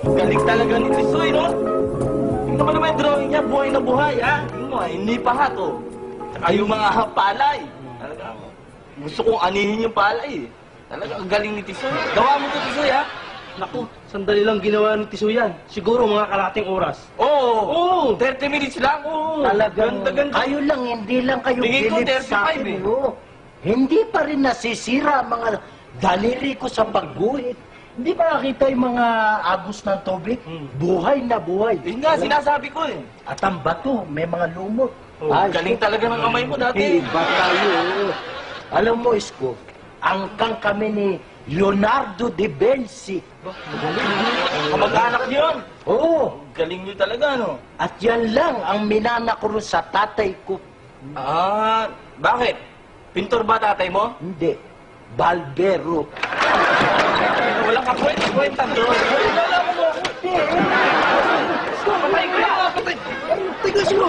Galing talaga ni Tisoy, no? Tingnan mo naman yung drawing niya, buhay na buhay, ha? Tingnan mo, hindi pa ha, to. Tsaka yung mga palay. Talaga, gusto kong anihin yung palay, eh. Talaga, ang galing ni Tisoy. Gawa mo to, Tisoy, ha? Naku, sandali lang ginawa ni Tisoy yan. Siguro mga kalating oras. Oo, 30 minutes lang. Oo, Talagang ganda-ganda. kayo lang, hindi lang kayo Tingin ko, galit 35 sa akin. eh. No? Hindi pa rin nasisira ang mga daliri ko sa pagguhit. Hindi ba nakita yung mga agos ng tubig? Buhay na buhay. Yun nga, sinasabi ko, eh. At ang bato, may mga lumot. Galing talaga ng kamay mo dati. Iba tayo. Alam mo, Isko, angkang kami ni Leonardo da Vinci. Kamag-anak niyo yun. Oo. Galing niyo talaga, no? At yan lang ang minana ko rin sa tatay ko. Ah, bakit? Pintor ba tatay mo? Hindi. Baldero. Wala ka kwenta doon. Wala mo. Papatay ko yan. Tigas mo!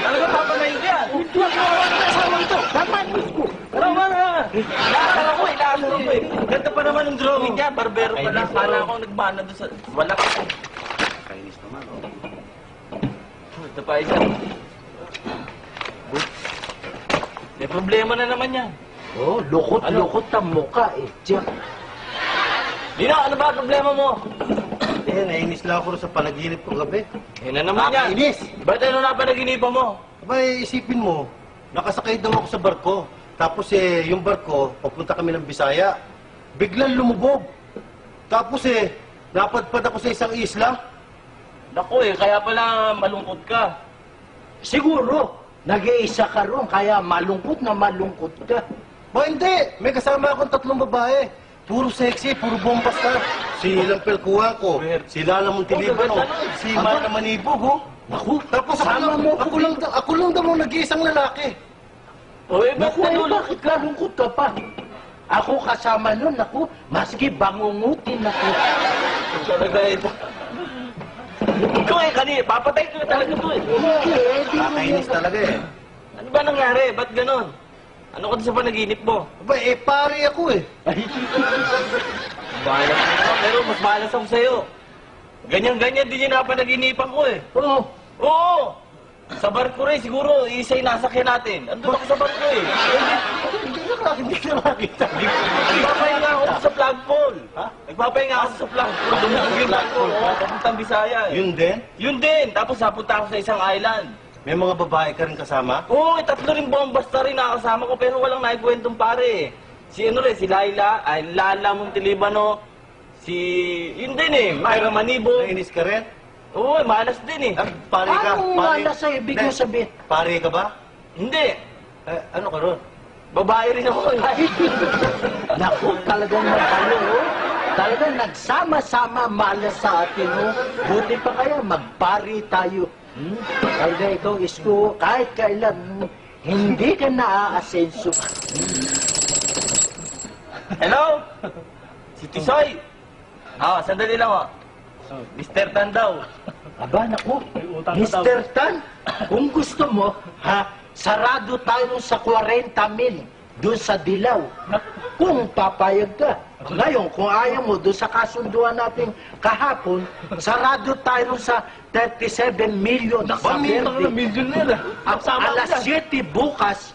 Talaga papatay ko yan. Kasama ito! Tama mo, Isko! Tama na. Nakakala ko, inaasal ko eh. Ganda pa naman ang drawing niya. Barbero pa lang. Kala ko nagmana doon sa... Wala ka. Kainis naman, Ito pa isa. May problema na naman yan. Oh, lukot-lukot ang muka eh. Tiyak. Dino, ano ba ang problema mo? Eh, nainis lang ako sa panaginip ko gabi. Yan na naman yan. Nakakainis. Ba't ano na panaginipan mo? Abay, isipin mo, nakasakay daw ako sa barko. Tapos yung barko, papunta kami ng Bisaya. Biglang lumubog. Tapos napadpad ako sa isang isla. Naku kaya pala malungkot ka. Siguro, nag-iisa ka ron, kaya malungkot na malungkot ka. Ba, hindi. May kasama akong 3 babae. Puro sexy, puro bombas na. Si Lampel Kuwako, si Lala Montelibano, si Mana Manibog, ho. Naku, Tapos sama mo ako lang daw nag-iisang lalaki. Naku, bakit kalungkot ka pa? Ako kasama nun, naku, maski bangungutin ako. Talaga ito. Ito kanina, papatay ko na talaga ito eh. Nakakainis talaga eh. Ano ba nangyari? Ba't ganon? Ano ka sa panaginip mo? Aba, pare ako eh. Balas ako, pero mas balas ako sa'yo. Ganyan-ganyan din yung napanaginipan ko eh. Oo. Oo! Sa barko rin, siguro, isa yung nasakyan natin. Andun ako sa barko eh. Hindi na makita. Nagpapahinga ako sa flagpole. Ha? Nagpapahinga ako sa flagpole. Dumugog yung barko. Papuntang Bisaya eh. Yun din? Yun din. Tapos napunta ako sa isang island. May mga babae ka rin kasama? Oo, 3 rin bombasta rin nakakasama ko pero walang naikwentong pare. Si si Laila, Lala Montelibano, yun din eh, Myra Manibo. Nainis ka rin? Oo, malas din eh. Pare ka? Anong wala sa ibig mo sabihin? Pare ka ba? Hindi, Ano ka ron? babae rin ako. Naku, talagang magkano, oh. Talagang nagsama-sama malas sa atin, oh. Buti pa kaya magpari tayo. Talaga ikaw, Isko, kahit kailan, hindi ka naaasenso. Hello? Si Tisoy? Sandali lang oh. Mr. Tan daw. Aba, naku, Mr. Tan, kung gusto mo, sarado tayo sa 40 mil doon sa Dilaw. Kung papayag ka. Ngayon, kung ayaw mo, doon sa kasunduan natin kahapon, sarado tayo sa 37 million sa Verde. Millionaire Alas 7 bukas,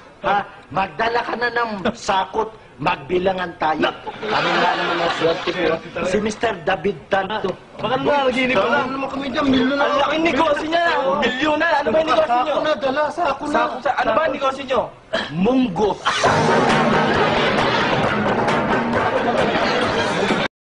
magdala ka na ng sakot, magbilangan tayo. Kami nga naman ang swerte ko. Si Mr. David Tanto. Baka nanaginip ko lang. Ano naman kami dyan? Milyon na. Ang laking negosyo niya. Milyon na. Ano ba yung negosyo nyo? Ako na, dala sa ako na. Ano ba yung negosyo nyo? Munggo.